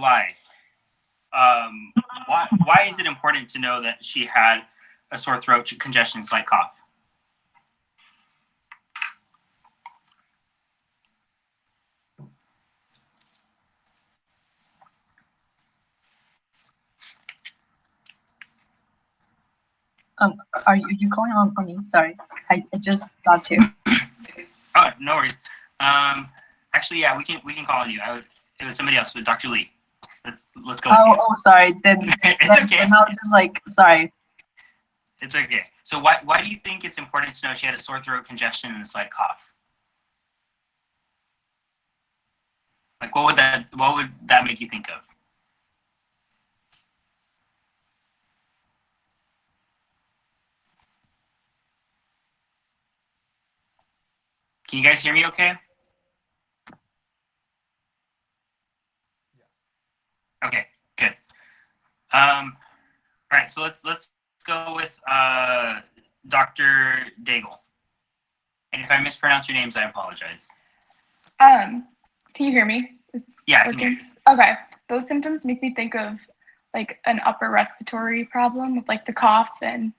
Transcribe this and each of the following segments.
why. Why is it important to know that she had a sore throat, congestion, slight cough? Are you calling on for me? Sorry, I just got to. Oh, no worries. Actually, yeah, we can call on you. It was somebody else, but Dr. Lee. Let's go. Oh, sorry. Then it's okay. And I was just like, sorry. It's okay. So why do you think it's important to know she had a sore throat, congestion, and a slight cough? Like, what would that make you think of? Can you guys hear me okay? Yes. Okay, good. All right, so let's go with Dr. Daigle. And if I mispronounce your names, I apologize. Can you hear me? Yeah, I can hear you. Okay. Those symptoms make me think of like an upper respiratory problem with like the cough and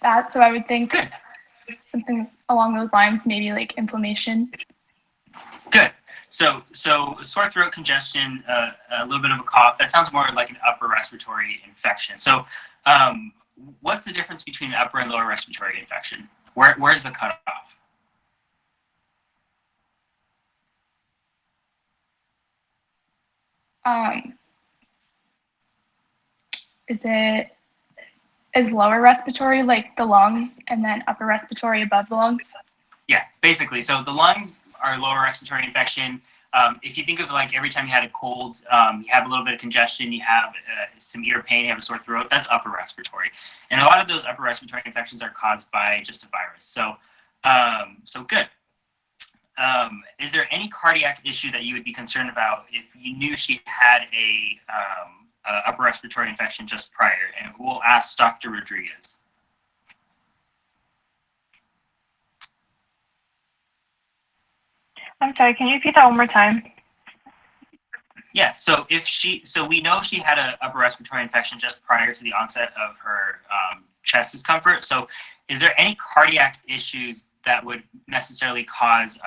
that. So I would think something along those lines, maybe like inflammation. Good. So sore throat, congestion, a little bit of a cough. That sounds more like an upper respiratory infection. So what's the difference between an upper and lower respiratory infection? Where's the cutoff? Is lower respiratory like the lungs and then upper respiratory above the lungs? Yeah, basically. So the lungs are lower respiratory infection. If you think of like every time you had a cold, you have a little bit of congestion, you have some ear pain, you have a sore throat, that's upper respiratory. And a lot of those upper respiratory infections are caused by just a virus. So good. Is there any cardiac issue that you would be concerned about if you knew she had a upper respiratory infection just prior? And we'll ask Dr. Rodriguez. I'm sorry, can you repeat that one more time? Yeah, so we know she had an upper respiratory infection just prior to the onset of her chest discomfort. So is there any cardiac issues that would necessarily cause,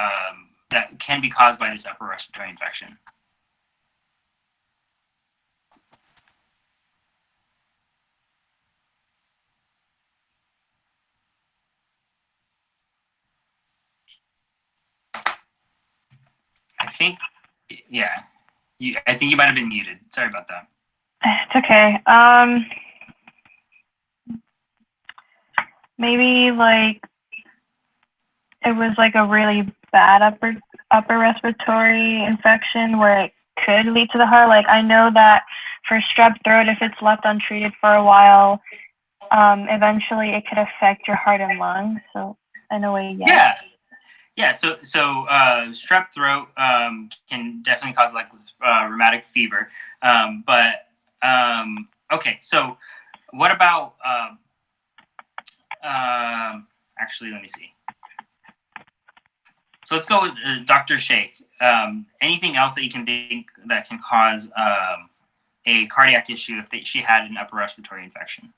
that can be caused by this upper respiratory infection? I think, yeah. I think you might have been muted. Sorry about that. It's okay. Maybe like it was like a really bad upper respiratory infection where it could lead to the heart. Like I know that for strep throat, if it's left untreated for a while, eventually it could affect your heart and lungs. So in a way, yeah. Yeah, so strep throat can definitely cause like rheumatic fever, okay. So what about actually? Let me see. So let's go with Dr. Sheikh. Anything else that you can think that can cause a cardiac issue if she had an upper respiratory infection?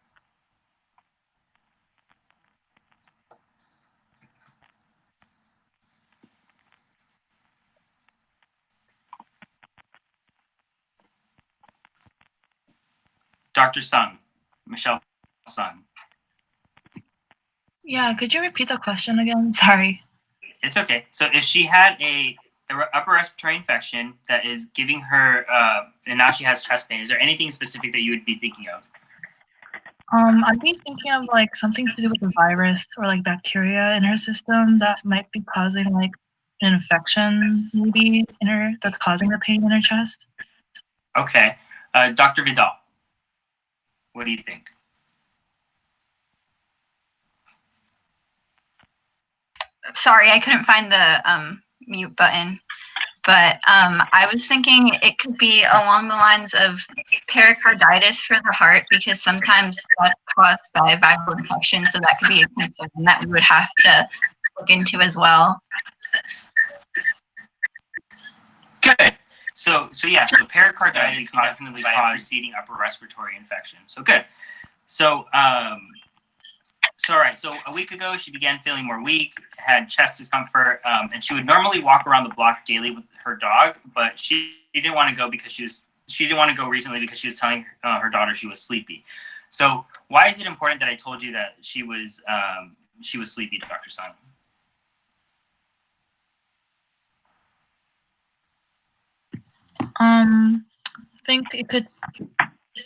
Dr. Sung, Michelle Sung. Yeah, could you repeat the question again? Sorry. It's okay. So if she had a upper respiratory infection that is giving her, and now she has chest pain, is there anything specific that you would be thinking of? I'd be thinking of like something to do with the virus or like bacteria in her system that might be causing like an infection maybe in her that's causing the pain in her chest. Okay. Dr. Vidal. What do you think? Sorry, I couldn't find the mute button, but I was thinking it could be along the lines of pericarditis for the heart, because sometimes that's caused by viral infection, so that could be a concern that we would have to look into as well. So pericarditis can definitely cause preceding upper respiratory infection. So good. So all right. So a week ago, she began feeling more weak, had chest discomfort, and she would normally walk around the block daily with her dog, but she didn't want to go because she didn't want to go recently because she was telling her daughter she was sleepy. So why is it important that I told you that she was sleepy, Dr. Sun? I think it could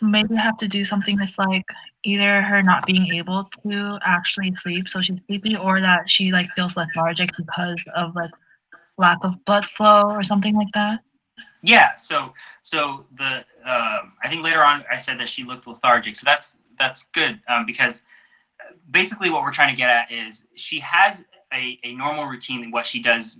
maybe have to do something with like either her not being able to actually sleep, so she's sleepy, or that she like feels lethargic because of like lack of blood flow or something like that. Yeah. So the I think later on I said that she looked lethargic. So that's good because basically what we're trying to get at is she has a normal routine in what she does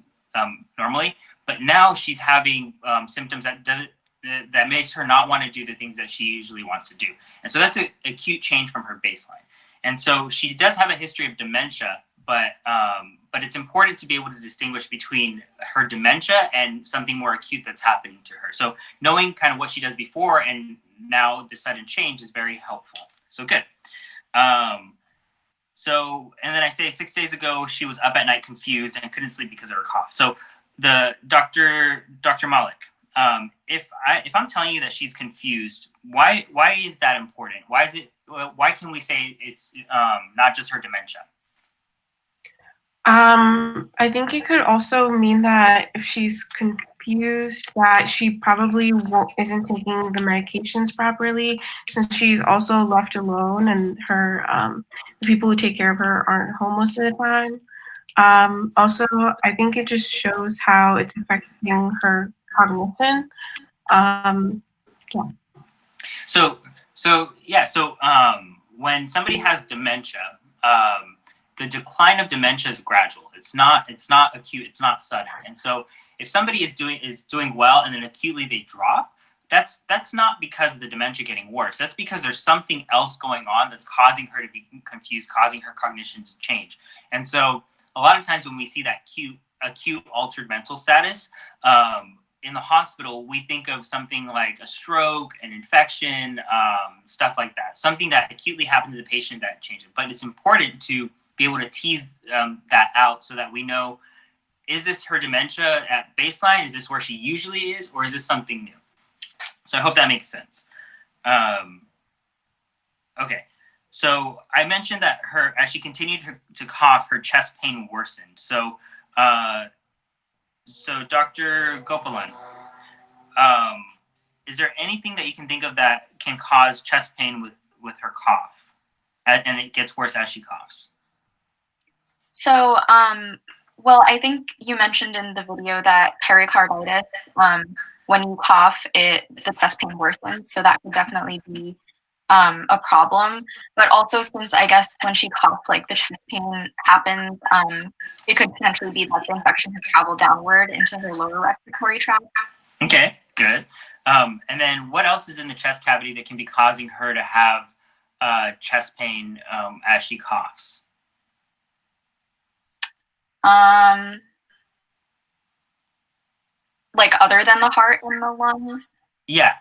normally, but now she's having symptoms that makes her not want to do the things that she usually wants to do. And so that's an acute change from her baseline. And so she does have a history of dementia, but it's important to be able to distinguish between her dementia and something more acute that's happening to her. So knowing kind of what she does before and now the sudden change is very helpful. So good. So, and then I say 6 days ago, she was up at night confused and couldn't sleep because of her cough. So the Dr. Malik, if I'm telling you that she's confused, why is that important? Why can we say it's not just her dementia? I think it could also mean that if she's confused, that she probably isn't taking the medications properly, since she's also left alone and her the people who take care of her aren't home most of the time. Also, I think it just shows how it's affecting her cognition. When somebody has dementia, the decline of dementia is gradual. It's not acute. It's not sudden. And so if somebody is doing well and then acutely they drop, that's not because of the dementia getting worse. That's because there's something else going on that's causing her to be confused, causing her cognition to change. And so a lot of times when we see that acute altered mental status, in the hospital, we think of something like a stroke, an infection, stuff like that. Something that acutely happened to the patient that changed it. But it's important to be able to tease that out so that we know, is this her dementia at baseline? Is this where she usually is? Or is this something new? So I hope that makes sense. Okay. So I mentioned that as she continued to cough, her chest pain worsened. So Dr. Gopalan, is there anything that you can think of that can cause chest pain with her cough, and it gets worse as she coughs? So, well, I think you mentioned in the video that pericarditis, when you cough, the chest pain worsens. So that could definitely be a problem. But also, since I guess when she coughs, like the chest pain happens, it could potentially be that the infection has traveled downward into her lower respiratory tract. Okay, good. And then what else is in the chest cavity that can be causing her to have chest pain as she coughs? Like other than the heart and the lungs? Yeah.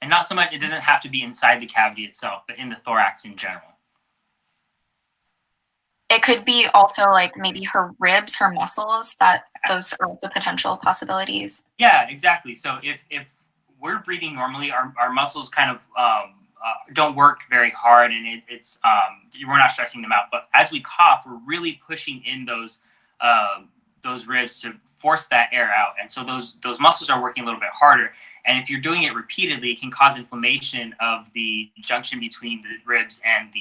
And not so much, it doesn't have to be inside the cavity itself, but in the thorax in general. It could be also like maybe her ribs, her muscles, those are also potential possibilities. Yeah, exactly. So if we're breathing normally, our muscles kind of don't work very hard, and we're not stressing them out. But as we cough, we're really pushing in those ribs to force that air out, and so those muscles are working a little bit harder. And if you're doing it repeatedly, it can cause inflammation of the junction between the ribs and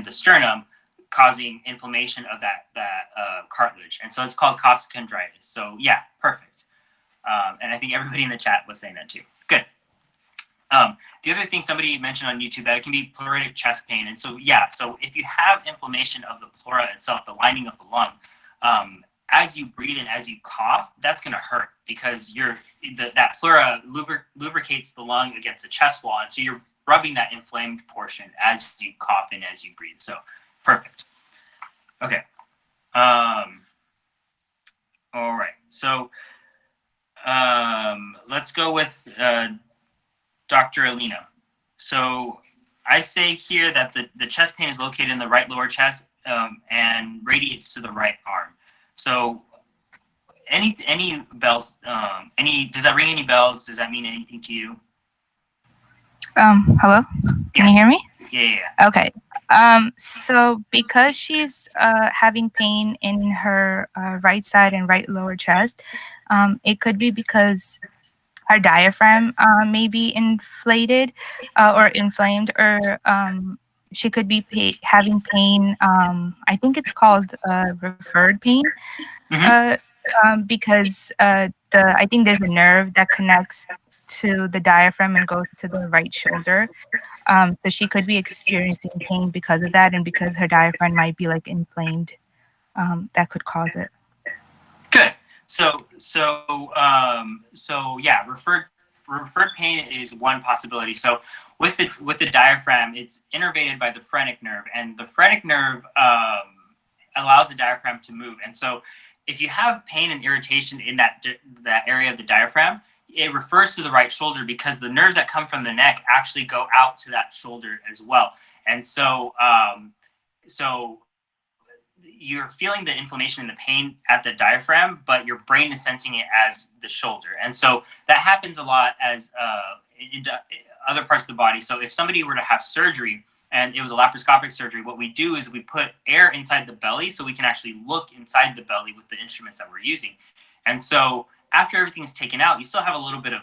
the sternum, causing inflammation of that cartilage. And so it's called costochondritis. So yeah, perfect. And I think everybody in the chat was saying that too. Good. The other thing somebody mentioned on YouTube, that it can be pleuritic chest pain. And so yeah, so if you have inflammation of the pleura itself, the lining of the lung, as you breathe and as you cough, that's going to hurt because that pleura lubricates the lung against the chest wall, and so you're rubbing that inflamed portion as you cough and as you breathe. So perfect. Okay. All right. So let's go with Dr. Alina. So I say here that the chest pain is located in the right lower chest and radiates to the right arm. So any bells? Does that ring any bells? Does that mean anything to you? Hello? Can you hear me? Yeah. Okay. So because she's having pain in her right side and right lower chest, it could be because her diaphragm may be inflated or inflamed, or she could be having pain. I think it's called referred pain. Because I think there's a nerve that connects to the diaphragm and goes to the right shoulder. So she could be experiencing pain because of that, and because her diaphragm might be like inflamed, that could cause it. Good. So yeah, referred pain is one possibility. So with the diaphragm, it's innervated by the phrenic nerve, and the phrenic nerve allows the diaphragm to move. And so if you have pain and irritation in that area of the diaphragm, it refers to the right shoulder because the nerves that come from the neck actually go out to that shoulder as well. And so you're feeling the inflammation and the pain at the diaphragm, but your brain is sensing it as the shoulder. And so that happens a lot as in other parts of the body. So if somebody were to have surgery and it was a laparoscopic surgery, what we do is we put air inside the belly so we can actually look inside the belly with the instruments that we're using. And so after everything is taken out, you still have a little bit of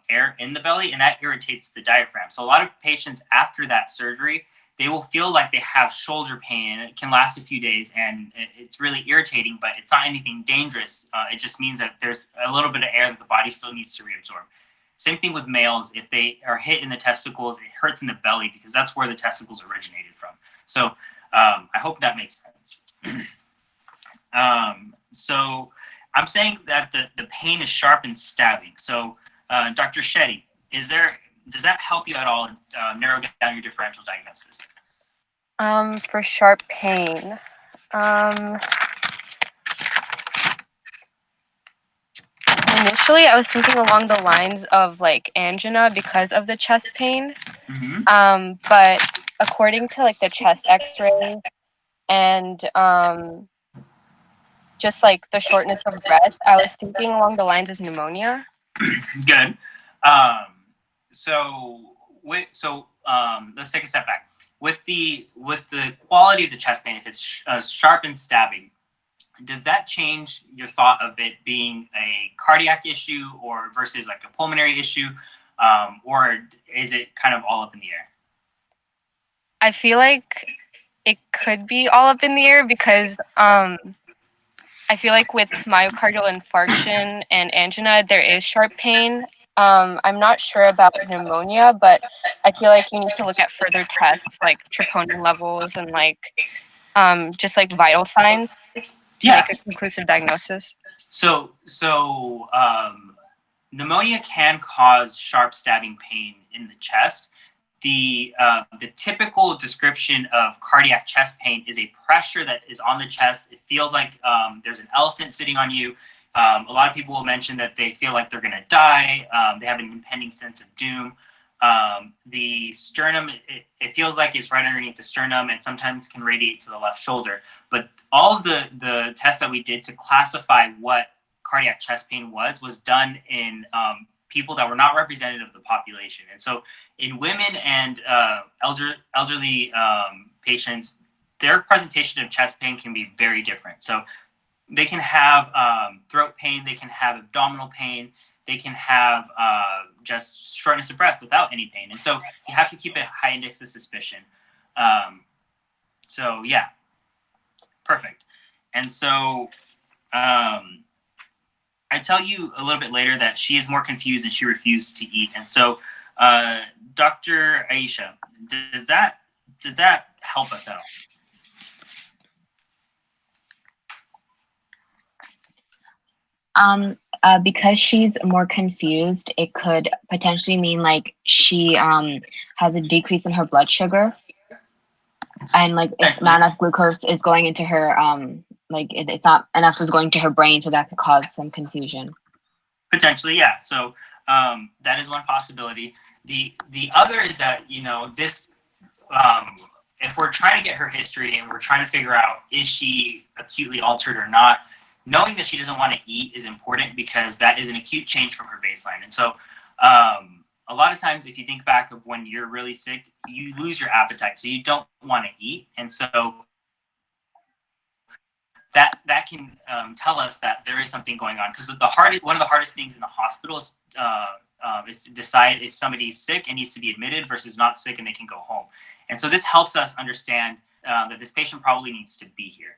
air in the belly, and that irritates the diaphragm. So a lot of patients after that surgery, they will feel like they have shoulder pain, and it can last a few days, and it's really irritating, but it's not anything dangerous. It just means that there's a little bit of air that the body still needs to reabsorb. Same thing with males. If they are hit in the testicles, it hurts in the belly because that's where the testicles originated from. So I hope that makes sense. So I'm saying that the pain is sharp and stabbing. So Dr. Shetty, does that help you at all narrow down your differential diagnosis? For sharp pain, initially I was thinking along the lines of like angina because of the chest pain. But according to like the chest x-ray and just like the shortness of breath, I was thinking along the lines of pneumonia. Good. So let's take a step back. With the quality of the chest pain, if it's sharp and stabbing, does that change your thought of it being a cardiac issue or versus like a pulmonary issue, or is it kind of all up in the air? I feel like it could be all up in the air because I feel like with myocardial infarction and angina, there is sharp pain. I'm not sure about pneumonia, but I feel like you need to look at further tests like troponin levels and like just like vital signs to make a conclusive diagnosis. So pneumonia can cause sharp stabbing pain in the chest. The typical description of cardiac chest pain is a pressure that is on the chest. It feels like there's an elephant sitting on you. A lot of people will mention that they feel like they're going to die. They have an impending sense of doom. The sternum, it feels like it's right underneath the sternum and sometimes can radiate to the left shoulder. But all of the tests that we did to classify what cardiac chest pain was done in people that were not representative of the population. And so in women and elderly patients, their presentation of chest pain can be very different. So they can have throat pain, they can have abdominal pain, they can have just shortness of breath without any pain. And so you have to keep a high index of suspicion. So yeah, perfect. And so I tell you a little bit later that she is more confused and she refused to eat. And so Dr. Aisha, does that help us out? Because she's more confused, it could potentially mean like she has a decrease in her blood sugar, and like if not enough glucose is going into her, like it's not enough is going to her brain, so that could cause some confusion. Potentially, yeah. So that is one possibility. The other is that, you know, this if we're trying to get her history and we're trying to figure out is she acutely altered or not, knowing that she doesn't want to eat is important because that is an acute change from her baseline. And so a lot of times, if you think back of when you're really sick, you lose your appetite, so you don't want to eat, and so that can tell us that there is something going on. Because one of the hardest things in the hospital is to decide if somebody's sick and needs to be admitted versus not sick and they can go home. And so this helps us understand that this patient probably needs to be here.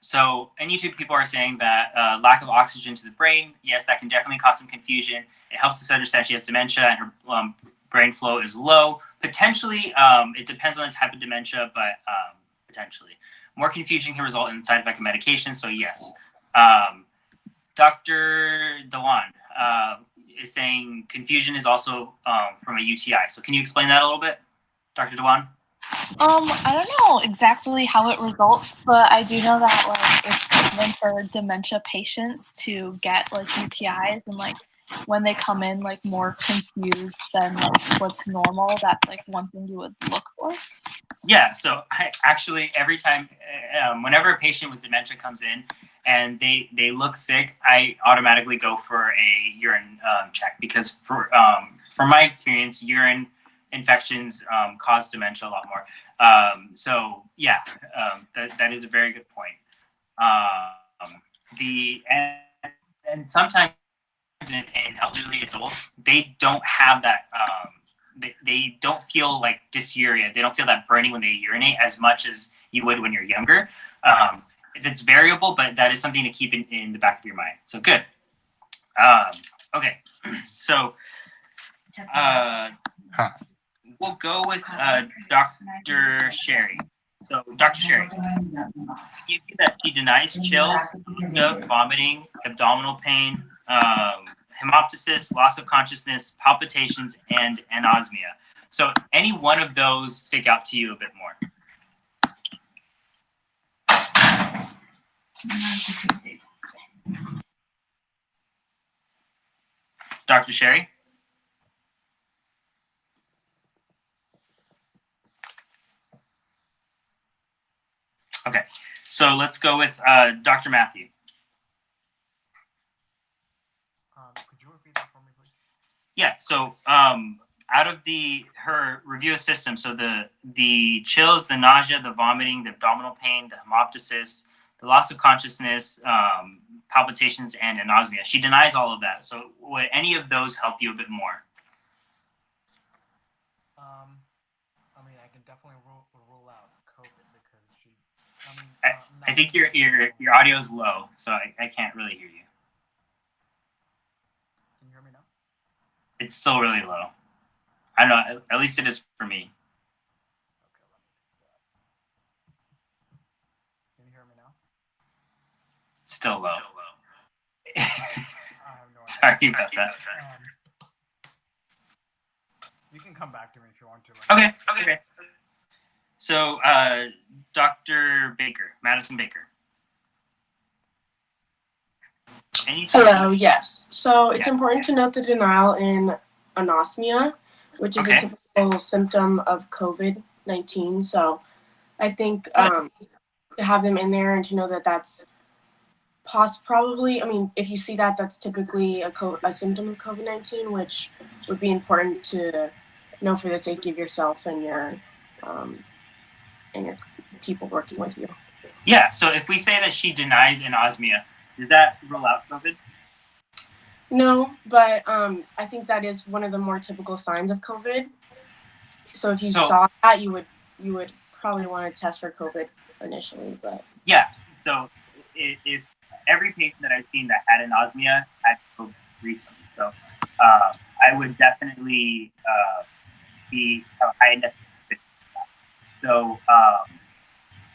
So, and YouTube people are saying that lack of oxygen to the brain, yes, that can definitely cause some confusion. It helps us understand she has dementia and her brain flow is low. Potentially, it depends on the type of dementia, but potentially. More confusion can result in side effect of medication, so yes. Dr. Dewan is saying confusion is also from a UTI. So can you explain that a little bit, Dr. Dewan? I don't know exactly how it results, but I do know that like it's common for dementia patients to get like UTIs, and like when they come in like more confused than like what's normal, that's like one thing you would look for. Yeah, so I actually every time, whenever a patient with dementia comes in and they look sick, I automatically go for a urine check because from my experience, urine infections cause dementia a lot more. So yeah, that is a very good point. And sometimes in elderly adults, they don't have that. They don't feel like dysuria. They don't feel that burning when they urinate as much as you would when you're younger. It's variable, but that is something to keep in the back of your mind. So good. Okay, so we'll go with Dr. Sherry. So Dr. Sherry, you see that she denies chills, vomiting, abdominal pain, hemoptysis, loss of consciousness, palpitations, and anosmia. So any one of those stick out to you a bit more? Dr. Sherry? Okay, so let's go with Dr. Matthew. Could you repeat that for me, please? Yeah, so out of her review of systems, so the chills, the nausea, the vomiting, the abdominal pain, the hemoptysis, the loss of consciousness, palpitations, and anosmia. She denies all of that. So would any of those help you a bit more? I mean, I can definitely rule out COVID because she. I think your audio is low, so I can't really hear you. Can you hear me now? It's still really low. I don't know. At least it is for me. Okay, let me fix that. Can you hear me now? It's still low. I have no idea. Sorry about that. You can come back to me if you want to. Like, Okay. So, Dr. Baker, Madison Baker. Hello, yes. So it's important to note the denial in anosmia, which is a typical symptom of COVID-19. So I think to have them in there and to know that that's probably, I mean, if you see that, that's typically a symptom of COVID-19, which would be important to know for the safety of yourself and your people working with you. Yeah, so if we say that she denies anosmia, does that rule out COVID? No, but I think that is one of the more typical signs of COVID. So if you saw that, you would probably want to test for COVID initially. But yeah, so if every patient that I've seen that had anosmia had COVID recently, so I would definitely have high index. So,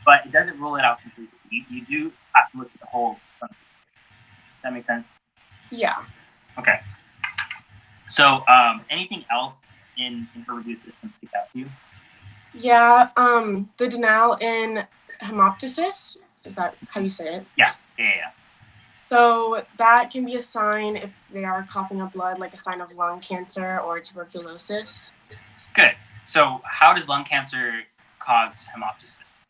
but it doesn't rule it out completely. You do have to look at the whole. Does that make sense? Yeah. Okay. So, anything else in her review system stick out to you? Yeah. The denial in hemoptysis. Is that how you say it? Yeah. So that can be a sign if they are coughing up blood, like a sign of lung cancer or tuberculosis. Good. So how does lung cancer cause hemoptysis?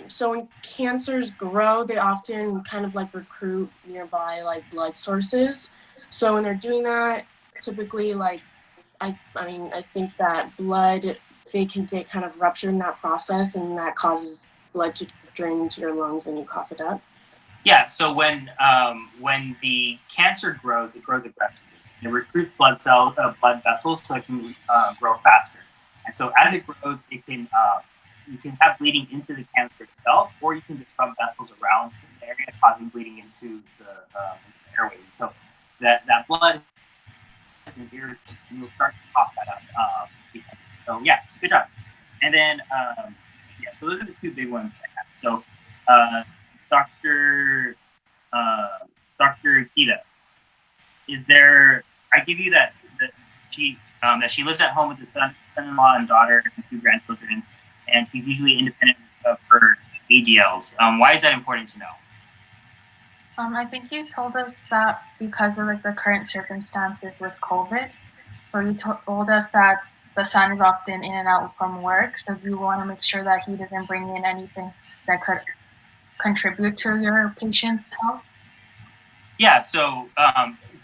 So when cancers grow, they often kind of like recruit nearby like blood sources. So when they're doing that, typically like I think that blood, they can get kind of ruptured in that process, and that causes blood to drain into your lungs and you cough it up. Yeah. So when the cancer grows, it grows aggressively. It recruits blood vessels, so it can grow faster. And so as it grows, it can you can have bleeding into the cancer itself, or you can disrupt vessels around the area, causing bleeding into the airway. So that blood is an irritant, and you'll start to cough that up. So yeah, good job. And then yeah, so those are the two big ones I have. So Dr. Gita, is there? I give you that she lives at home with the son-in-law and daughter and 2 grandchildren, and she's usually independent of her ADLs. Why is that important to know? I think you told us that because of like the current circumstances with COVID. So you told us that the son is often in and out from work. So you want to make sure that he doesn't bring in anything that could contribute to your patient's health. Yeah. So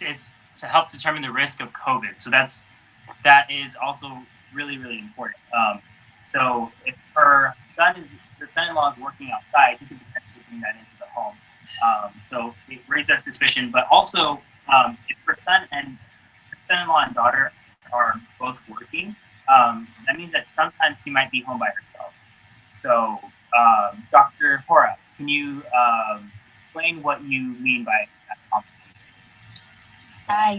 it's to help determine the risk of COVID. So that is also really, really important. So if her son-in-law is working outside, he could potentially bring that into the home. So it raises our suspicion. But also, if her son-in-law and daughter are both working, that means that sometimes she might be home by herself. So, Dr. Hora, can you explain what you mean by that complication?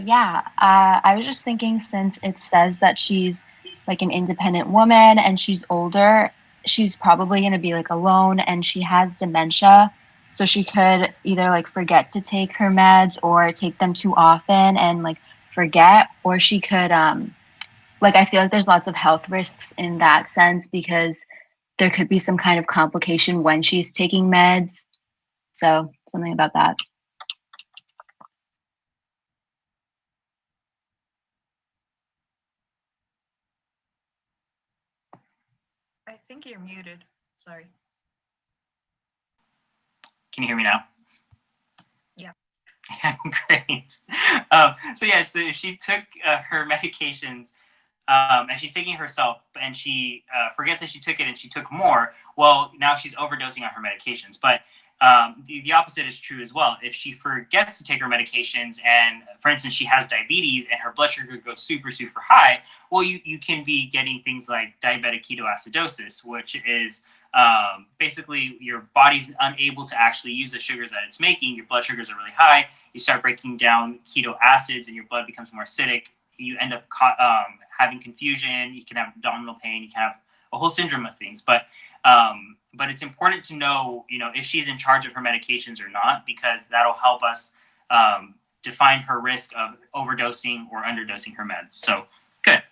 Yeah, I was just thinking, since it says that she's like an independent woman and she's older, she's probably going to be like alone, and she has dementia. So she could either like forget to take her meds or take them too often and like forget, or she could like, I feel like there's lots of health risks in that sense, because there could be some kind of complication when she's taking meds. So something about that. I think you're muted. Sorry. Can you hear me now? Yeah. Great. So if she took her medications and she's taking it herself, and she forgets that she took it and she took more, well, now she's overdosing on her medications. But the opposite is true as well. If she forgets to take her medications and, for instance, she has diabetes and her blood sugar goes super, super high, well, you can be getting things like diabetic ketoacidosis, which is basically your body's unable to actually use the sugars that it's making. Your blood sugars are really high. You start breaking down keto acids and your blood becomes more acidic. You end up having confusion. You can have abdominal pain. You can have a whole syndrome of things. But it's important to know, if she's in charge of her medications or not, because that'll help us define her risk of overdosing or underdosing her meds. So good.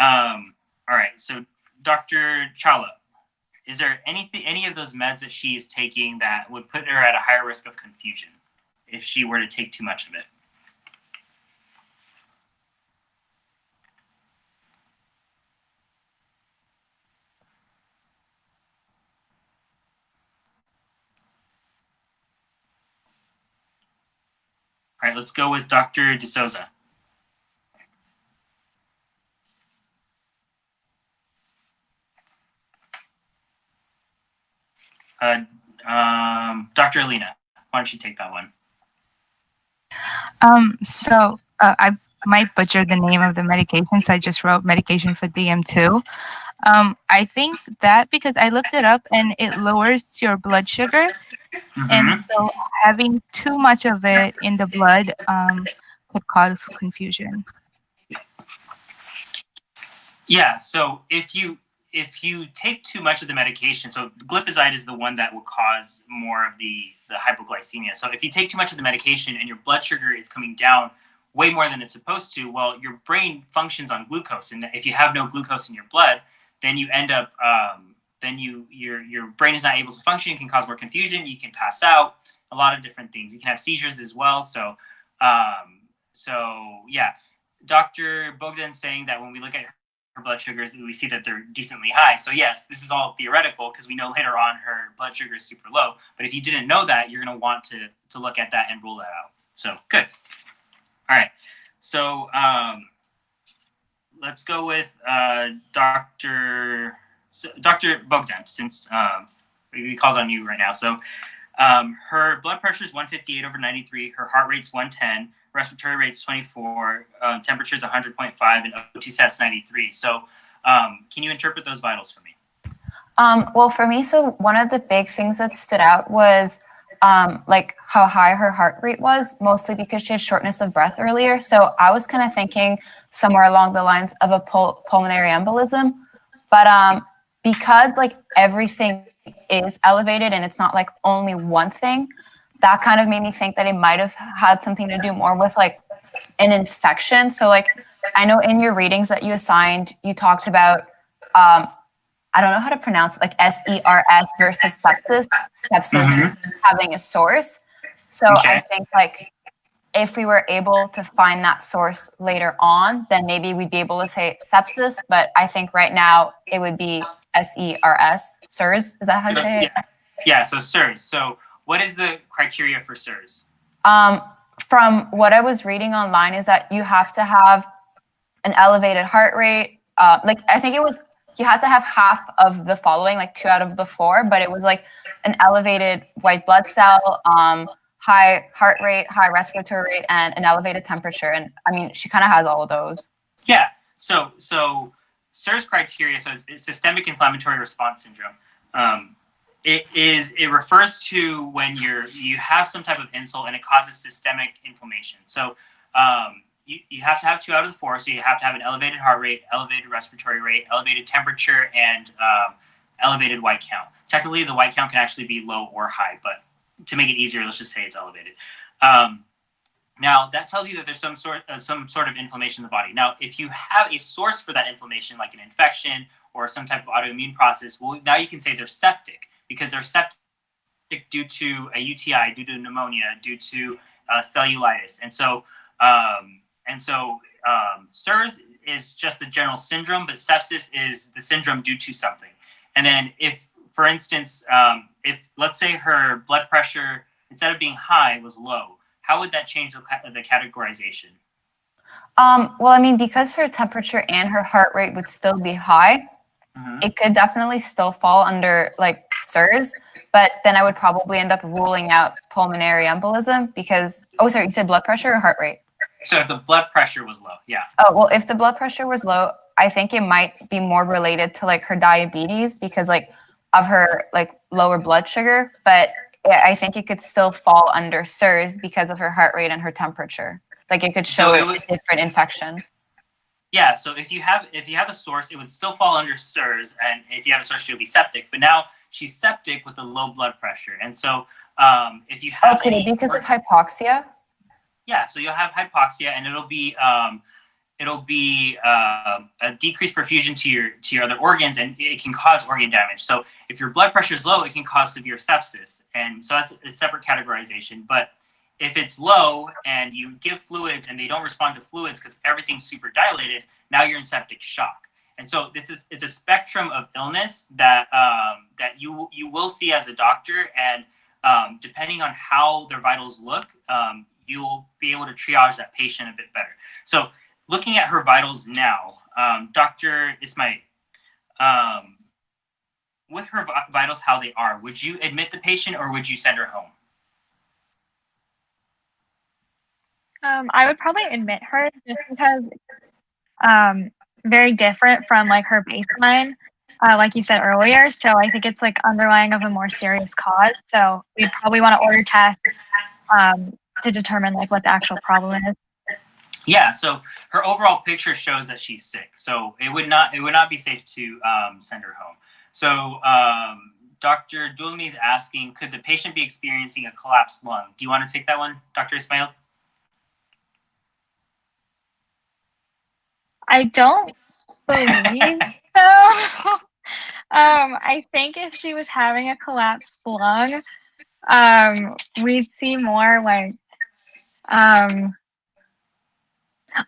All right. So Dr. Chawla, is there any of those meds that she is taking that would put her at a higher risk of confusion if she were to take too much of it? All right, let's go with Dr. D'Souza. Dr. Alina, why don't you take that one? So I might butcher the name of the medication, so I just wrote medication for DM2. I think that because I looked it up and it lowers your blood sugar, and so having too much of it in the blood could cause confusion. Yeah, so if you take too much of the medication, so glipizide is the one that will cause more of the hypoglycemia. So if you take too much of the medication and your blood sugar is coming down way more than it's supposed to, well, your brain functions on glucose, and if you have no glucose in your blood, then you end up your brain is not able to function. It can cause more confusion. You can pass out. a lot of different things. You can have seizures as well. So yeah, Dr. Bogdan saying that when we look at her blood sugars, we see that they're decently high. So yes, this is all theoretical because we know later on her blood sugar is super low. But if you didn't know that, you're going to want to look at that and rule that out. So good. All right. So let's go with Dr. Bogdan, since we called on you right now. So her blood pressure is 158/93. Her heart rate's 110. Respiratory rate's 24. Temperature is 100.5, and O2 sats 93. So can you interpret those vitals for me? Well, for me, so one of the big things that stood out was like how high her heart rate was, mostly because she had shortness of breath earlier. So I was kind of thinking somewhere along the lines of a pulmonary embolism. But because like everything is elevated and it's not like only one thing, that kind of made me think that it might have had something to do more with like an infection. So like I know in your readings that you assigned, you talked about I don't know how to pronounce it, like SERS versus sepsis. Sepsis having a source. So I think like if we were able to find that source later on, then maybe we'd be able to say sepsis. But I think right now it would be SERS. SERS, is that how you say it? Yeah, so SERS. So what is the criteria for SERS? From what I was reading online is that you have to have an elevated heart rate. Like I think it was, you had to have half of the following, like 2 out of the 4, but it was like an elevated white blood cell, high heart rate, high respiratory rate, and an elevated temperature. And I mean, she kind of has all of those. Yeah. So SIRS criteria, so it's systemic inflammatory response syndrome. It refers to when you have some type of insult and it causes systemic inflammation. So you have to have 2 out of the 4. So you have to have an elevated heart rate, elevated respiratory rate, elevated temperature, and elevated white count. Technically, the white count can actually be low or high, but to make it easier, let's just say it's elevated. Now that tells you that there's some sort of inflammation in the body. Now, if you have a source for that inflammation, like an infection or some type of autoimmune process, well, now you can say they're septic, because they're septic due to a UTI, due to pneumonia, due to cellulitis, and so SIRS is just the general syndrome, but sepsis is the syndrome due to something. And then if, for instance, if let's say her blood pressure, instead of being high, was low, how would that change the categorization? Well, I mean, because her temperature and her heart rate would still be high, it could definitely still fall under like SIRS, but then I would probably end up ruling out pulmonary embolism because, oh, sorry, you said blood pressure or heart rate? So if the blood pressure was low, yeah. Oh, well, if the blood pressure was low, I think it might be more related to like her diabetes because like of her like lower blood sugar, but I think it could still fall under SIRS because of her heart rate and her temperature. It's like it could show a different infection. Yeah, so if you have a source, it would still fall under SIRS, and if you have a source, she'll be septic. But now she's septic with a low blood pressure, and so if you have because of hypoxia. Yeah, so you'll have hypoxia, and it'll be a decreased perfusion to your other organs, and it can cause organ damage. So if your blood pressure is low, it can cause severe sepsis, and so that's a separate categorization. But if it's low and you give fluids and they don't respond to fluids because everything's super dilated, now you're in septic shock. And so it's a spectrum of illness that you will see as a doctor, and depending on how their vitals look, you'll be able to triage that patient a bit better. So looking at her vitals now, Dr. Ismail, with her vitals how they are, would you admit the patient or would you send her home? I would probably admit her just because very different from like her baseline, like you said earlier. So I think it's like underlying of a more serious cause. So we'd probably want to order tests to determine like what the actual problem is. Yeah, so her overall picture shows that she's sick. So it would not be safe to send her home. So Dr. Dulmi is asking, could the patient be experiencing a collapsed lung? Do you want to take that one, Dr. Ismail? I don't believe so. I think if she was having a collapsed lung, we'd see more like,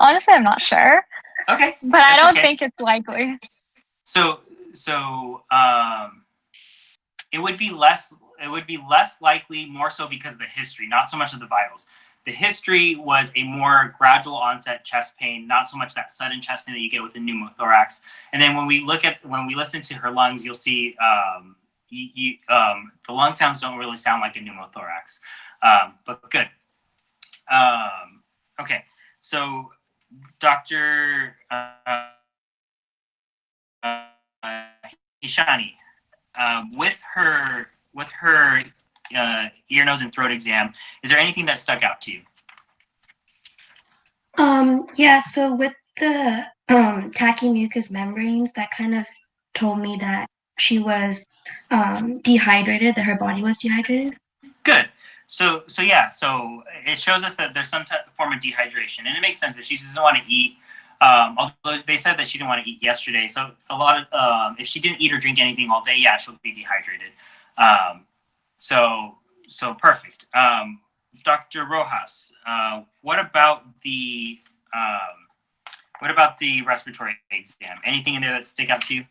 honestly, I'm not sure. Okay. But I that's don't okay. think it's likely. So it would be less likely, more so because of the history, not so much of the vitals. The history was a more gradual onset chest pain, not so much that sudden chest pain that you get with the pneumothorax. And then when we listen to her lungs, you'll see the lung sounds don't really sound like a pneumothorax. But good. Okay, so Dr. Hishani, with her ear, nose, and throat exam, is there anything that stuck out to you? Yeah, so with the tacky mucous membranes, that kind of told me that she was dehydrated, that her body was dehydrated. Good. So it shows us that there's some type of form of dehydration, and it makes sense if she doesn't want to eat. Although they said that she didn't want to eat yesterday, so a lot of if she didn't eat or drink anything all day, yeah, she'll be dehydrated. So perfect. Dr. Rojas, what about the respiratory exam? Anything in there that stick out to you?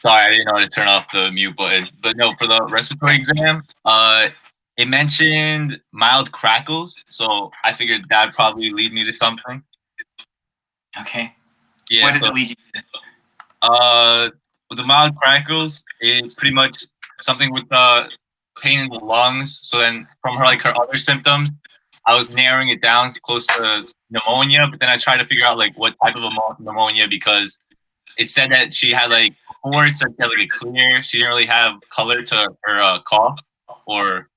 Sorry, I didn't know how to turn off the mute button. But no, for the respiratory exam, it mentioned mild crackles, so I figured that'd probably lead me to something. Okay. Yeah. What does it lead you to? With the mild crackles, it's pretty much something with the pain in the lungs. So then, from her other symptoms, I was narrowing it down to close to pneumonia. But then I tried to figure out what type of pneumonia, because it said that she had before it said she had a clear. She didn't really have color to her cough or.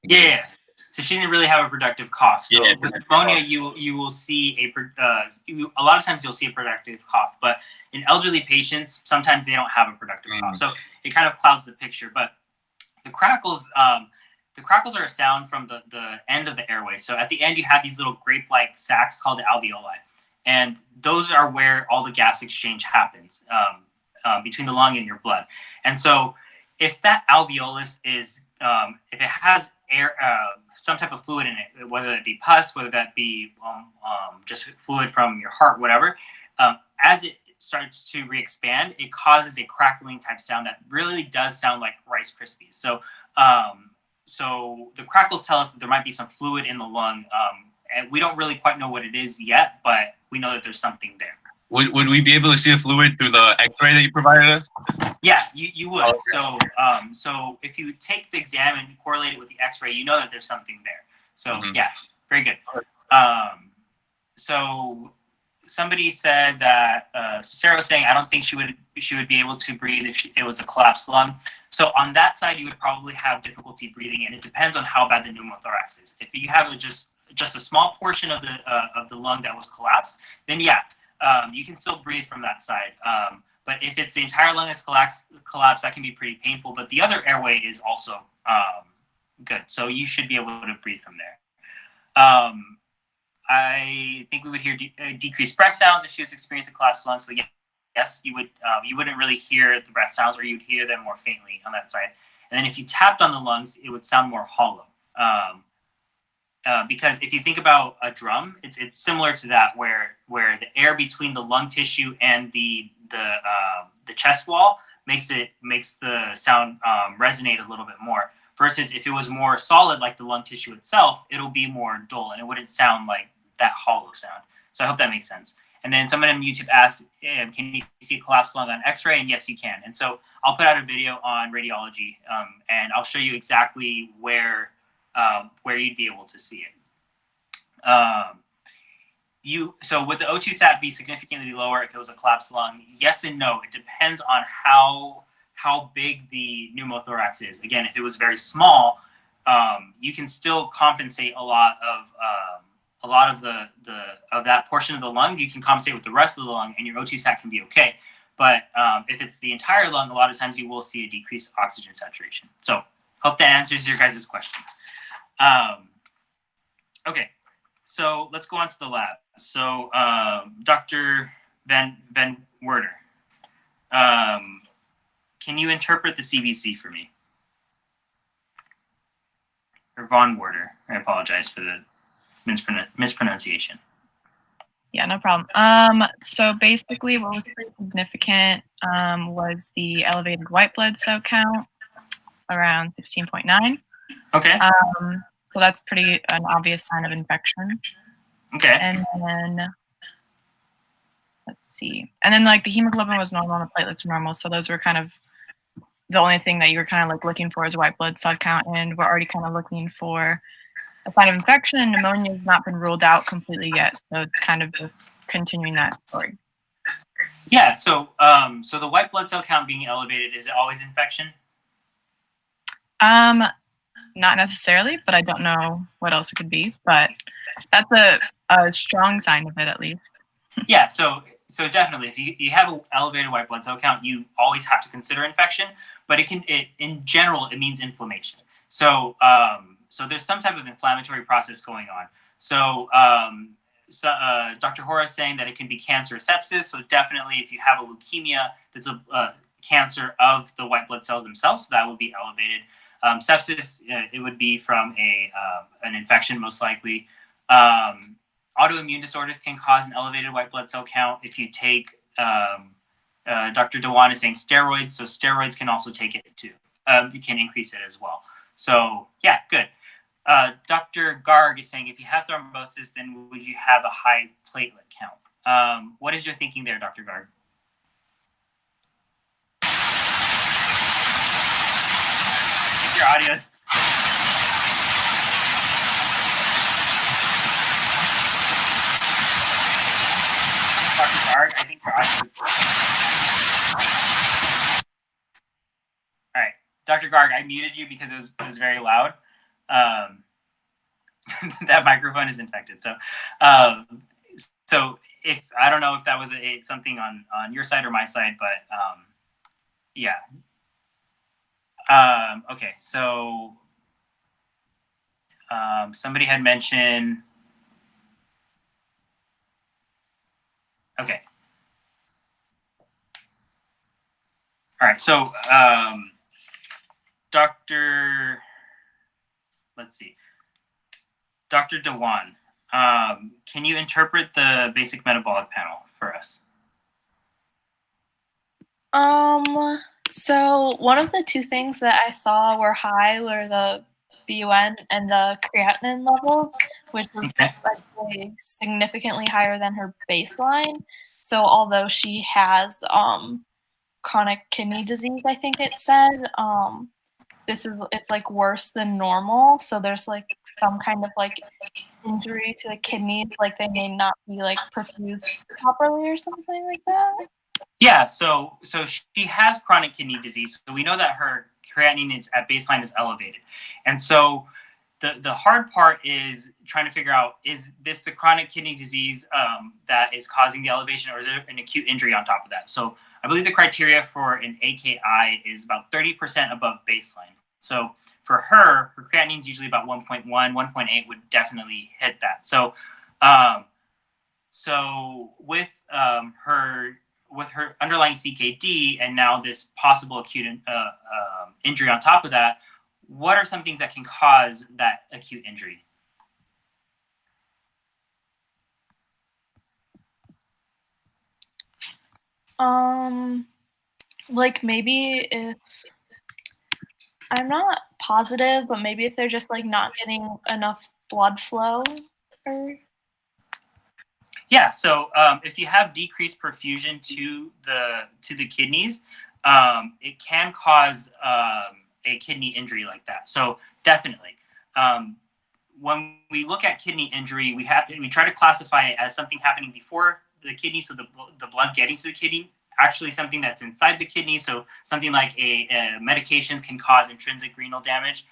Yeah. So she didn't really have a productive cough. So Yeah, with pneumonia, you will see a lot of times you'll see a productive cough, but in elderly patients, sometimes they don't have a productive cough. So it kind of clouds the picture. But the crackles are a sound from the end of the airway. So at the end, you have these little grape-like sacs called the alveoli, and those are where all the gas exchange happens between the lung and your blood. And so if that alveolus is if it has air, some type of fluid in it, whether it be pus, whether that be just fluid from your heart, whatever, as it starts to re-expand, it causes a crackling type sound that really does sound like Rice Krispies. So the crackles tell us that there might be some fluid in the lung, and we don't really quite know what it is yet, but we know that there's something there. Would we be able to see the fluid through the X-ray that you provided us? Yeah, you would. Okay. So if you take the exam and correlate it with the X-ray, you know that there's something there. So yeah, very good. So somebody said that Sarah was saying, I don't think she would be able to breathe if it was a collapsed lung. So on that side, you would probably have difficulty breathing, and it depends on how bad the pneumothorax is. If you have just a small portion of the lung that was collapsed, then yeah. You can still breathe from that side. But if it's the entire lung is collapsed, that can be pretty painful. But the other airway is also good. So you should be able to breathe from there. I think we would hear decreased breath sounds if she was experiencing collapsed lungs. So yes, you would. You wouldn't really hear the breath sounds, or you'd hear them more faintly on that side. And then if you tapped on the lungs, it would sound more hollow. Because if you think about a drum, it's similar to that, where the air between the lung tissue and the chest wall makes the sound resonate a little bit more. Versus if it was more solid, like the lung tissue itself, it'll be more dull and it wouldn't sound like that hollow sound. So I hope that makes sense. And then someone on YouTube asked, can you see a collapsed lung on X-ray? And yes, you can. And so I'll put out a video on radiology, and I'll show you exactly where you'd be able to see it. So would the O2 sat be significantly lower if it was a collapsed lung? Yes and no. It depends on how big the pneumothorax is. Again, if it was very small, you can still compensate a lot of that portion of the lungs. You can compensate with the rest of the lung, and your O2 sat can be okay. But if it's the entire lung, a lot of times you will see a decreased oxygen saturation. So hope that answers your guys' questions. Okay, so let's go on to the lab. So Dr. Van Werder. Can you interpret the CBC for me? Or Von Werder. I apologize for the mispronunciation. Yeah, no problem. So basically what was pretty significant was the elevated white blood cell count around 16.9. Okay. So that's pretty an obvious sign of infection. Okay. And then let's see. And then like the hemoglobin was normal and the platelets were normal. So those were kind of the only thing that you were kind of like looking for is white blood cell count, and we're already kind of looking for a sign of infection, and pneumonia has not been ruled out completely yet. So it's kind of just continuing that story. Yeah. So so the white blood cell count being elevated, is it always infection? Not necessarily, but I don't know what else it could be. But that's a strong sign of it, at least. Yeah. So definitely, if you have an elevated white blood cell count, you always have to consider infection. But in general, it means inflammation. So so there's some type of inflammatory process going on. So Dr. Hora is saying that it can be cancer or sepsis. So definitely, if you have a leukemia, that's a cancer of the white blood cells themselves, so that would be elevated. Sepsis, it would be from an infection, most likely. Autoimmune disorders can cause an elevated white blood cell count. If you take, Dr. Dewan is saying steroids, so steroids can also take it too. You can increase it as well. So yeah, good. Dr. Garg is saying if you have thrombosis, then would you have a high platelet count? What is your thinking there, Dr. Garg? Your audio's. Dr. Garg, I think your audio's. All right, Dr. Garg, I muted you because it was very loud. That microphone is infected. So, so if I don't know if that was something on your side or my side, but yeah. Okay, so somebody had mentioned. Okay. All right. So, let's see. Dr. Dewan, can you interpret the basic metabolic panel for us? So one of the two things that I saw were high were the BUN and the creatinine levels, which was I'd say significantly higher than her baseline. So although she has chronic kidney disease, I think it said, it's like worse than normal. So there's like some kind of like injury to the kidneys, like they may not be like perfused properly or something like that. Yeah, so she has chronic kidney disease. So we know that her creatinine at baseline is elevated. And so the hard part is trying to figure out, is this the chronic kidney disease that is causing the elevation, or is it an acute injury on top of that? So I believe the criteria for an AKI is about 30% above baseline. So for her creatinine is usually about 1.1, 1.8 would definitely hit that. So so with her underlying CKD and now this possible acute injury on top of that, what are some things that can cause that acute injury? Like maybe if, I'm not positive, but maybe if they're just like not getting enough blood flow or. Yeah, so if you have decreased perfusion to the kidneys, it can cause a kidney injury like that. So definitely, when we look at kidney injury, we try to classify it as something happening before the kidney, so the blood getting to the kidney, actually something that's inside the kidney. So something like medications can cause intrinsic renal damage,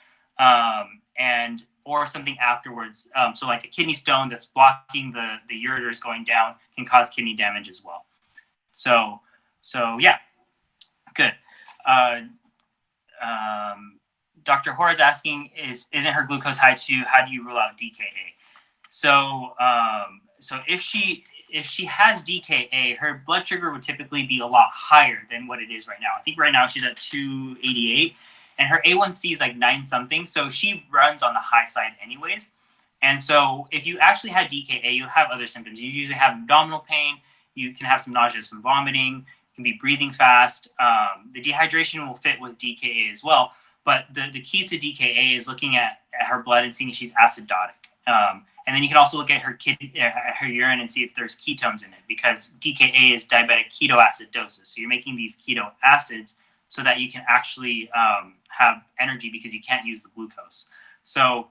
or something afterwards. So like a kidney stone that's blocking the ureters going down can cause kidney damage as well. So yeah, good. Dr. Hora is asking, isn't her glucose high too? How do you rule out DKA? So so if she if she has DKA, her blood sugar would typically be a lot higher than what it is right now. I think right now she's at 288, and her A1C is like 9 something, so she runs on the high side anyways. And so if you actually had DKA, you'll have other symptoms. You usually have abdominal pain, you can have some nausea, some vomiting, you can be breathing fast. The dehydration will fit with DKA as well, but the key to DKA is looking at her blood and seeing if she's acidotic. And then you can also look at her urine and see if there's ketones in it, because DKA is diabetic ketoacidosis. So you're making these keto acids so that you can actually have energy because you can't use the glucose. So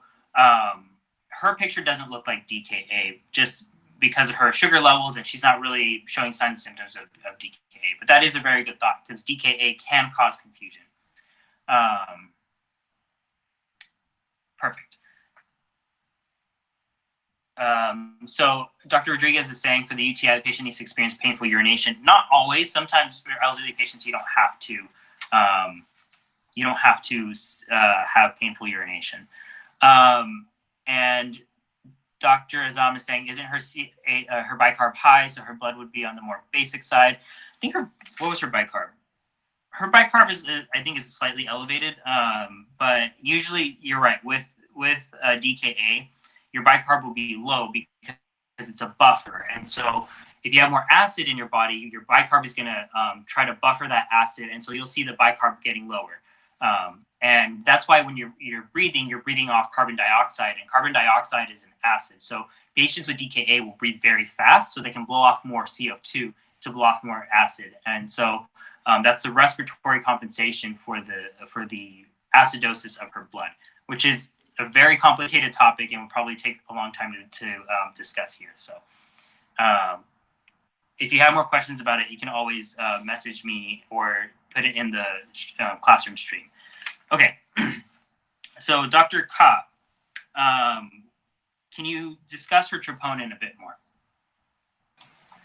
her picture doesn't look like DKA just because of her sugar levels, and she's not really showing signs and symptoms of DKA. But that is a very good thought because DKA can cause confusion. Perfect. So Dr. Rodriguez is saying for the UTI, the patient needs to experience painful urination. Not always. Sometimes for elderly patients, you don't have to have painful urination. And Dr. Azam is saying, isn't her bicarb high, so her blood would be on the more basic side? I think what was her bicarb? Her bicarb is slightly elevated, but usually you're right with DKA. Your bicarb will be low because it's a buffer. And so if you have more acid in your body, your bicarb is going to try to buffer that acid. And so you'll see the bicarb getting lower. And that's why when you're breathing off carbon dioxide, and carbon dioxide is an acid. So patients with DKA will breathe very fast so they can blow off more CO2 to blow off more acid. And so that's the respiratory compensation for the acidosis of her blood, which is a very complicated topic and will probably take a long time to discuss here. So if you have more questions about it, you can always message me or put it in the classroom stream. Okay, so Dr. Ka, can you discuss her troponin a bit more?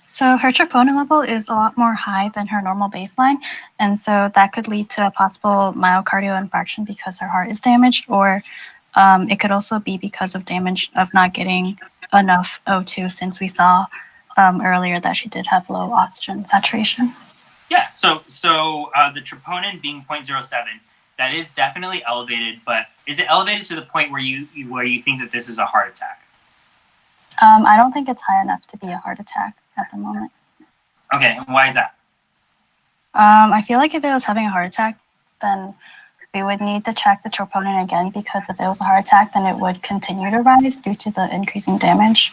So her troponin level is a lot more high than her normal baseline, and so that could lead to a possible myocardial infarction because her heart is damaged, or it could also be because of damage of not getting enough O2, since we saw earlier that she did have low oxygen saturation. Yeah, so the troponin being 0.07, that is definitely elevated, but is it elevated to the point where you think that this is a heart attack? I don't think it's high enough to be a heart attack at the moment. Okay, and why is that? I feel like if it was having a heart attack, then we would need to check the troponin again, because if it was a heart attack, then it would continue to rise due to the increasing damage.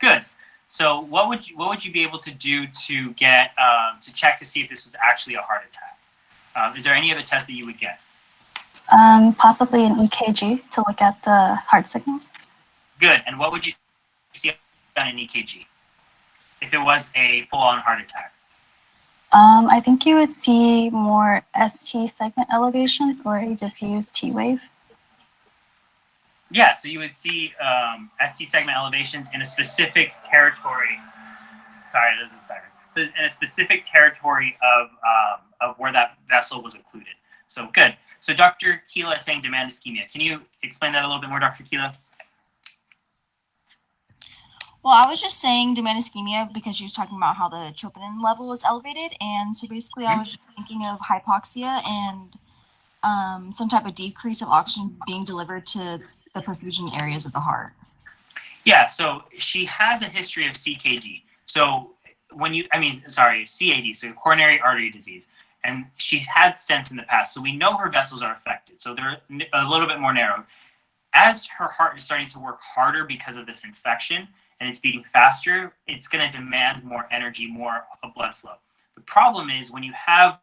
Good. So what would you be able to do to get to check to see if this was actually a heart attack? Is there any other test that you would get? Possibly an EKG to look at the heart signals. Good. And what would you see on an EKG if it was a full-on heart attack? I think you would see more ST segment elevations or a diffuse T wave. Yeah, so you would see ST segment elevations in a specific territory. Sorry, it doesn't start. In a specific territory of where that vessel was occluded. So good. So Dr. Keela is saying demand ischemia. Can you explain that a little bit more, Dr. Keela? Well, I was just saying demand ischemia because you was talking about how the troponin level is elevated, and so basically I was just thinking of hypoxia and some type of decrease of oxygen being delivered to the perfusion areas of the heart. Yeah, so she has a history of CKD. So CAD, so coronary artery disease. And she's had stents in the past, so we know her vessels are affected. So they're a little bit more narrowed. As her heart is starting to work harder because of this infection, and it's beating faster, it's going to demand more energy, more blood flow. The problem is when you have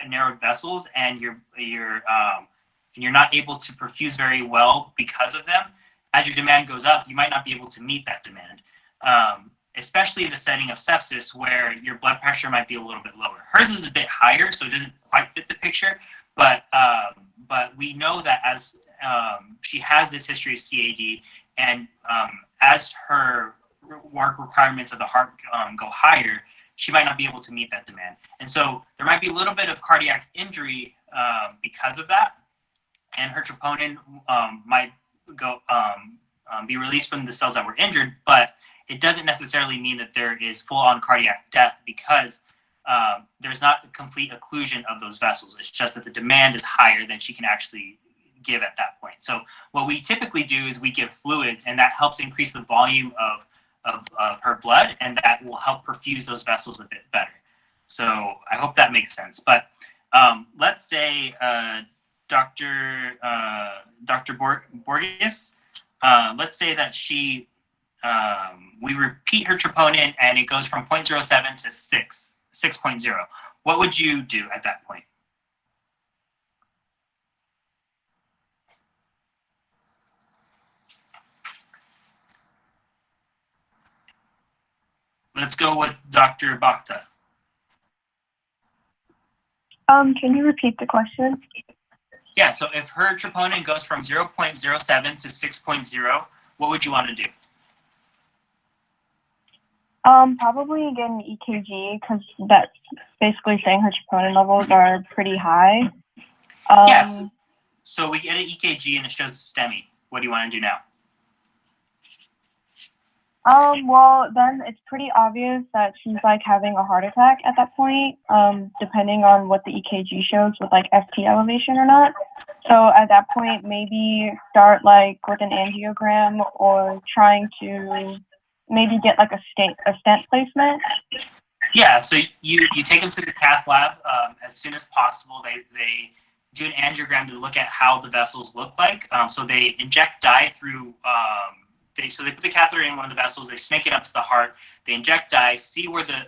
narrowed vessels and you're not able to perfuse very well because of them, as your demand goes up, you might not be able to meet that demand. Especially in the setting of sepsis where your blood pressure might be a little bit lower. Hers is a bit higher, so it doesn't quite fit the picture, but we know that as she has this history of CAD, and as her work requirements of the heart go higher, she might not be able to meet that demand. And so there might be a little bit of cardiac injury because of that, and her troponin might be released from the cells that were injured, but it doesn't necessarily mean that there is full-on cardiac death because there's not a complete occlusion of those vessels. It's just that the demand is higher than she can actually give at that point. So what we typically do is we give fluids, and that helps increase the volume of her blood, and that will help perfuse those vessels a bit better. So I hope that makes sense. But let's say Dr. Borges, let's say that she, we repeat her troponin and it goes from 0.07 to 6.0. What would you do at that point? Let's go with Dr. Bhakta. Can you repeat the question? Yeah, so if her troponin goes from 0.07 to 6.0, what would you want to do? Probably get an EKG because that's basically saying her troponin levels are pretty high. Yes. So we get an EKG and it shows a STEMI. What do you want to do now? Well, then it's pretty obvious that she's like having a heart attack at that point, depending on what the EKG shows with like FT elevation or not. So at that point, maybe start like with an angiogram or trying to maybe get like a stent placement. Yeah, so you take them to the cath lab as soon as possible. They do an angiogram to look at how the vessels look like. So they inject dye through. So they put the catheter in one of the vessels, they snake it up to the heart, they inject dye, see where the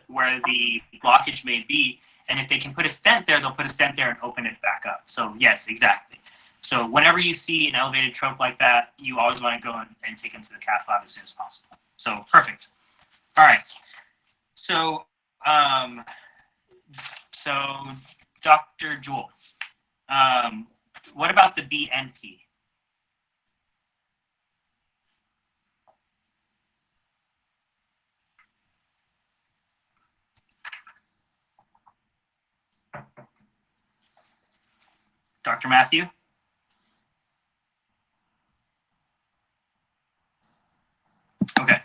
blockage may be, and if they can put a stent there, they'll put a stent there and open it back up. So yes, exactly. So whenever you see an elevated trope like that, you always want to go and take them to the cath lab as soon as possible. So perfect. All right. So Dr. Jewel, what about the BNP? Dr. Matthew? Okay.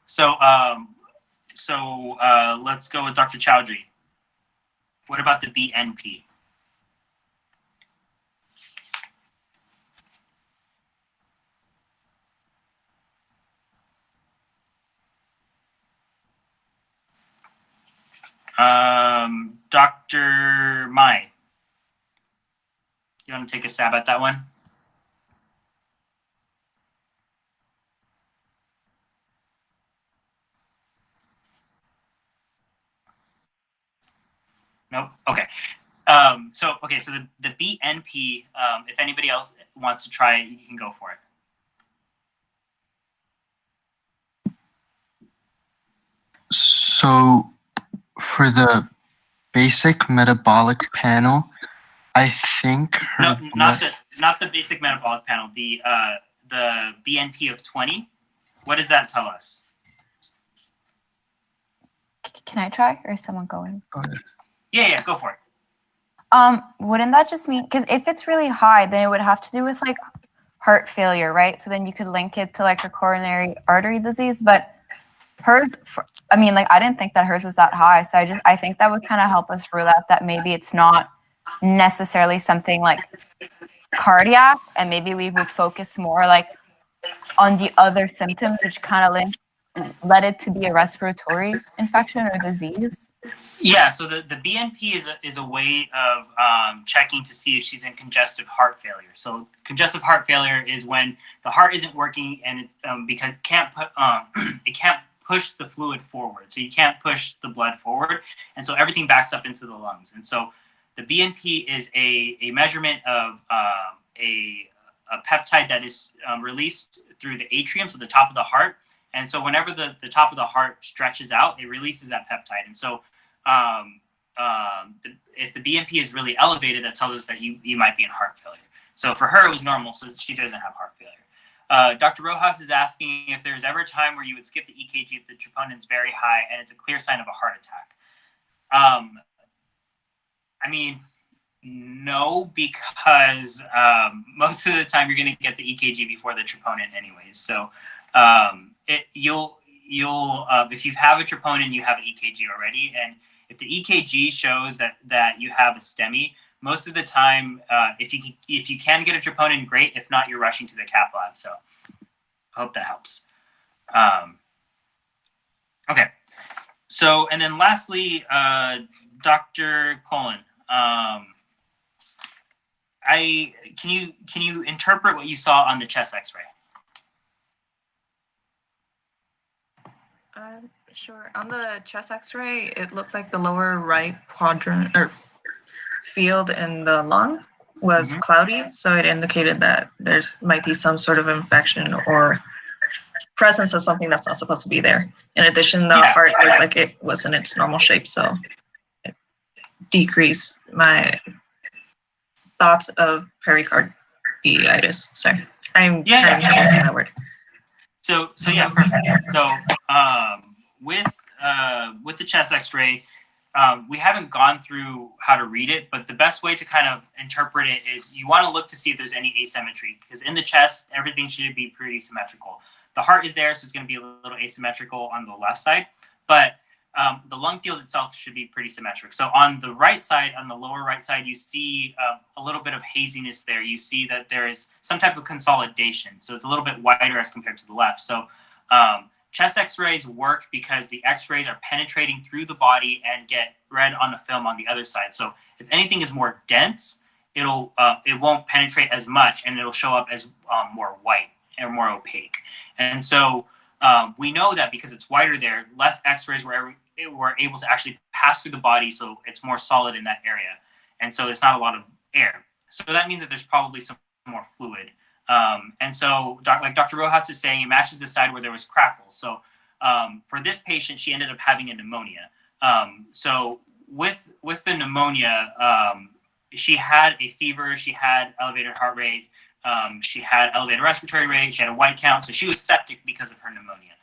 So let's go with Dr. Chowdhury. What about the BNP? Dr. Mai, you want to take a stab at that one? Nope. Okay. So the BNP, if anybody else wants to try it, you can go for it. So for the basic metabolic panel, I think her not the basic metabolic panel, the BNP of 20. What does that tell us? Can I try, or is someone going? Yeah, go for it. Wouldn't that just mean, because if it's really high, then it would have to do with like heart failure, right? So then you could link it to like a coronary artery disease, but hers, I mean, like I didn't think that hers was that high. So I think that would kind of help us rule out that maybe it's not necessarily something like cardiac, and maybe we would focus more like on the other symptoms, which kind of led it to be a respiratory infection or disease. Yeah, so the BNP is a way of checking to see if she's in congestive heart failure. So congestive heart failure is when the heart isn't working and it's because it can't push the fluid forward. So you can't push the blood forward, and so everything backs up into the lungs. And so the BNP is a measurement of a peptide that is released through the atrium, so the top of the heart. And so whenever the top of the heart stretches out, it releases that peptide. And so if the BNP is really elevated, that tells us that you might be in heart failure. So for her, it was normal, so she doesn't have heart failure. Dr. Rojas is asking if there's ever a time where you would skip the EKG if the troponin is very high and it's a clear sign of a heart attack. I mean, no, because most of the time you're going to get the EKG before the troponin anyways. So You'll if you have a troponin, you have an EKG already, and if the EKG shows that you have a STEMI, most of the time, if you can get a troponin, great. If not, you're rushing to the cath lab. So, I hope that helps. Okay. So, and then lastly, Dr. Colin, can you interpret what you saw on the chest X-ray? Sure. On the chest X-ray, it looked like the lower right quadrant or field in the lung was cloudy, so it indicated that there's might be some sort of infection or presence of something that's not supposed to be there. In addition, the heart looked like it was in its normal shape, so it decreased my thoughts of pericarditis. Sorry, I'm having trouble saying that word. So yeah, perfect. So with the chest X-ray, we haven't gone through how to read it, but the best way to kind of interpret it is you want to look to see if there's any asymmetry, because in the chest, everything should be pretty symmetrical. The heart is there, so it's going to be a little asymmetrical on the left side, but the lung field itself should be pretty symmetric. So on the right side, on the lower right side, you see a little bit of haziness there. You see that there is some type of consolidation. So it's a little bit wider as compared to the left. So chest X-rays work because the X-rays are penetrating through the body and get read on a film on the other side. So if anything is more dense, it won't penetrate as much, and it'll show up as more white or more opaque. And so we know that because it's wider there, less X-rays were able to actually pass through the body, so it's more solid in that area. And so it's not a lot of air. So that means that there's probably some more fluid. And so, like Dr. Rojas is saying, it matches the side where there was crackles. So for this patient, she ended up having a pneumonia. So with the pneumonia, she had a fever, she had elevated heart rate, she had elevated respiratory rate, she had a white count, so she was septic because of her pneumonia.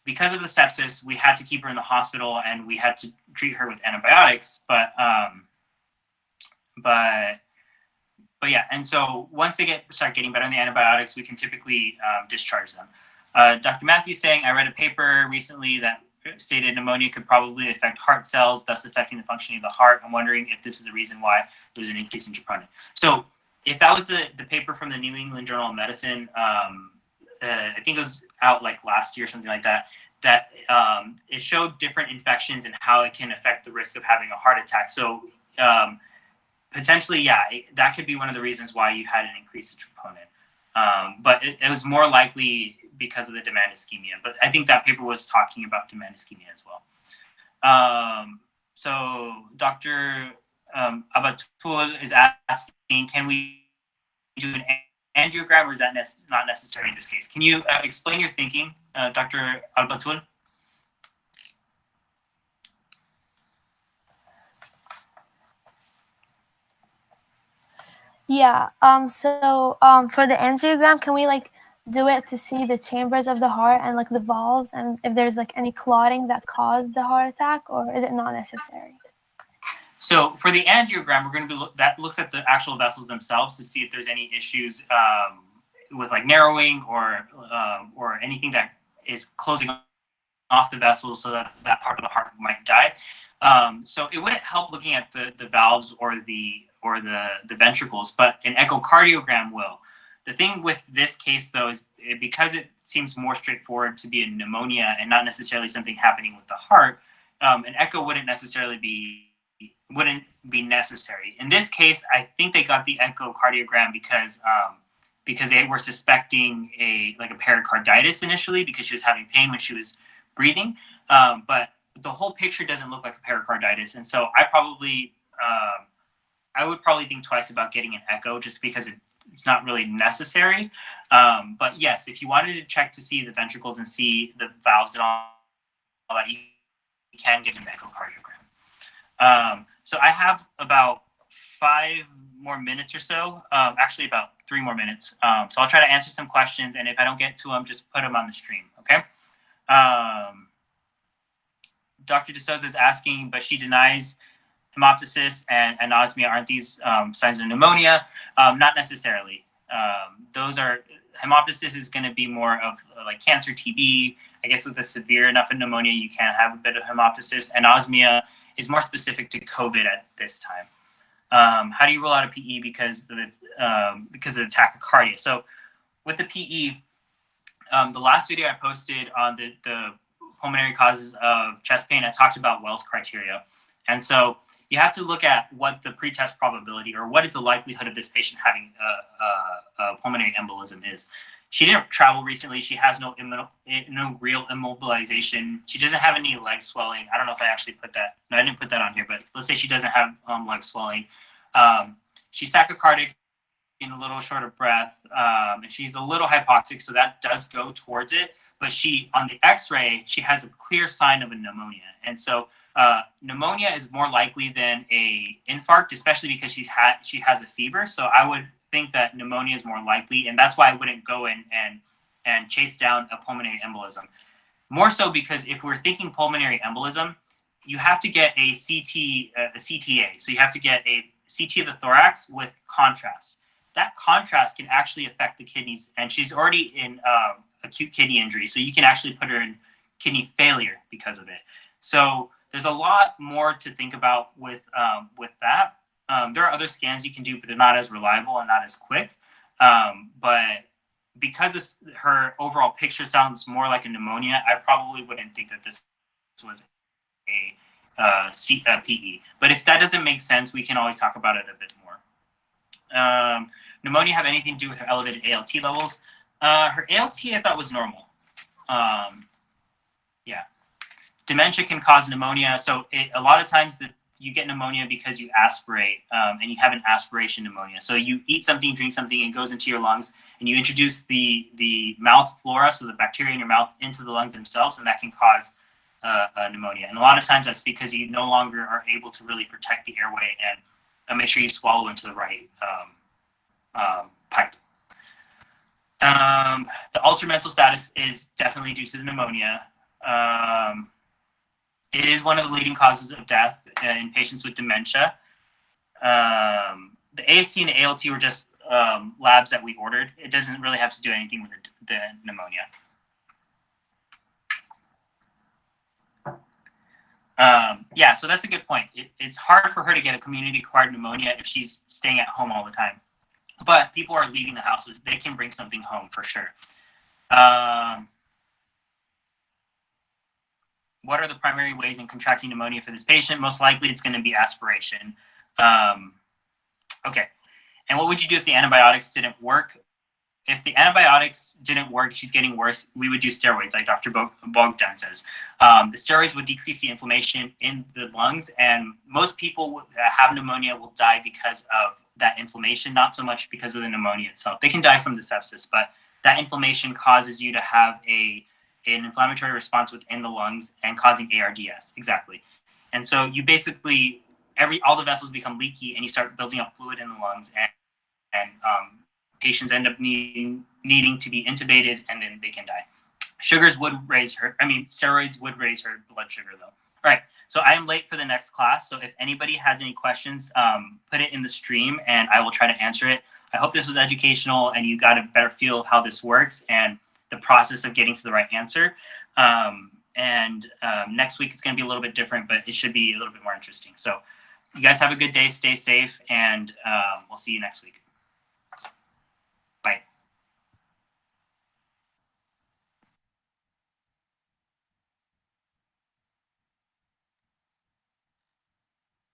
Because of the sepsis, we had to keep her in the hospital and we had to treat her with antibiotics. But yeah, and so once they start getting better on the antibiotics, we can typically discharge them. Dr. Matthews saying, I read a paper recently that stated pneumonia could probably affect heart cells, thus affecting the functioning of the heart. I'm wondering if this is the reason why there's an increase in troponin. So if that was the paper from the New England Journal of Medicine, I think it was out like last year or something like that, that it showed different infections and how it can affect the risk of having a heart attack. So potentially, yeah, that could be one of the reasons why you had an increase in troponin. But it was more likely because of the demand ischemia. But I think that paper was talking about demand ischemia as well. So Dr. Abatul is asking, can we do an angiogram, or is that not necessary in this case? Can you explain your thinking, Dr. Albatul? Yeah. So for the angiogram, can we like do it to see the chambers of the heart and like the valves, and if there's like any clotting that caused the heart attack, or is it not necessary? So for the angiogram, we're going to be that looks at the actual vessels themselves to see if there's any issues with like narrowing or anything that is closing off the vessels, so that that part of the heart might die. So it wouldn't help looking at the valves or the ventricles, but an echocardiogram will. The thing with this case, though, is because it seems more straightforward to be a pneumonia and not necessarily something happening with the heart, an echo wouldn't be necessary. In this case, I think they got the echocardiogram because they were suspecting a pericarditis initially because she was having pain when she was breathing, but the whole picture doesn't look like a pericarditis, and so I would probably think twice about getting an echo just because it's not really necessary. But yes, if you wanted to check to see the ventricles and see the valves and all that, you can get an echocardiogram. So I have about 5 more minutes or so, actually about 3 more minutes. So I'll try to answer some questions, and if I don't get to them, just put them on the stream, okay? Dr. DeSouza is asking, but she denies hemoptysis and anosmia. Aren't these signs of pneumonia? Not necessarily. Those are hemoptysis is going to be more of like cancer, TB. I guess with a severe enough of pneumonia, you can have a bit of hemoptysis. Anosmia is more specific to COVID at this time. How do you rule out a PE because of the tachycardia? So with the PE, the last video I posted on the pulmonary causes of chest pain, I talked about Wells criteria. And so you have to look at what the pretest probability or what is the likelihood of this patient having a pulmonary embolism is. She didn't travel recently. She has no real immobilization. She doesn't have any leg swelling. I don't know if I actually put that. No, I didn't put that on here, but let's say she doesn't have leg swelling. She's tachycardic, in a little short of breath, and she's a little hypoxic, so that does go towards it. But she, on the X-ray, she has a clear sign of a pneumonia, and so pneumonia is more likely than a infarct, especially because she has a fever. So I would think that pneumonia is more likely, and that's why I wouldn't go in and chase down a pulmonary embolism. More so because if we're thinking pulmonary embolism, you have to get a CTA. So you have to get a CT of the thorax with contrast. That contrast can actually affect the kidneys, and she's already in acute kidney injury, so you can actually put her in kidney failure because of it. So there's a lot more to think about with that. There are other scans you can do, but they're not as reliable and not as quick. But because her overall picture sounds more like a pneumonia, I probably wouldn't think that this was a PE. But if that doesn't make sense, we can always talk about it a bit more. Pneumonia have anything to do with her elevated ALT levels? Her ALT I thought was normal. Yeah. Dementia can cause pneumonia. So a lot of times you get pneumonia because you aspirate and you have an aspiration pneumonia. So you eat something, drink something, and it goes into your lungs, and you introduce the mouth flora, so the bacteria in your mouth, into the lungs themselves, and that can cause pneumonia. And a lot of times that's because you no longer are able to really protect the airway and make sure you swallow into the right pipe. The altered mental status is definitely due to the pneumonia. It is one of the leading causes of death in patients with dementia. The AST and the ALT were just labs that we ordered. It doesn't really have to do anything with the pneumonia. Yeah, so that's a good point. It's hard for her to get a community-acquired pneumonia if she's staying at home all the time. But people are leaving the house, so they can bring something home for sure. What are the primary ways in contracting pneumonia for this patient? Most likely it's going to be aspiration. Okay. And what would you do if the antibiotics didn't work? If the antibiotics didn't work, she's getting worse, we would do steroids, like Dr. Bogdan says. The steroids would decrease the inflammation in the lungs, and most people that have pneumonia will die because of that inflammation, not so much because of the pneumonia itself. They can die from the sepsis, but that inflammation causes you to have an inflammatory response within the lungs and causing ARDS, exactly. And so you basically, all the vessels become leaky and you start building up fluid in the lungs, and patients end up needing to be intubated, and then they can die. Steroids would raise her blood sugar though. All right, so I am late for the next class, so if anybody has any questions, put it in the stream and I will try to answer it. I hope this was educational and you got a better feel of how this works and the process of getting to the right answer. Next week it's going to be a little bit different, but it should be a little bit more interesting. So you guys have a good day, stay safe, and we'll see you next week.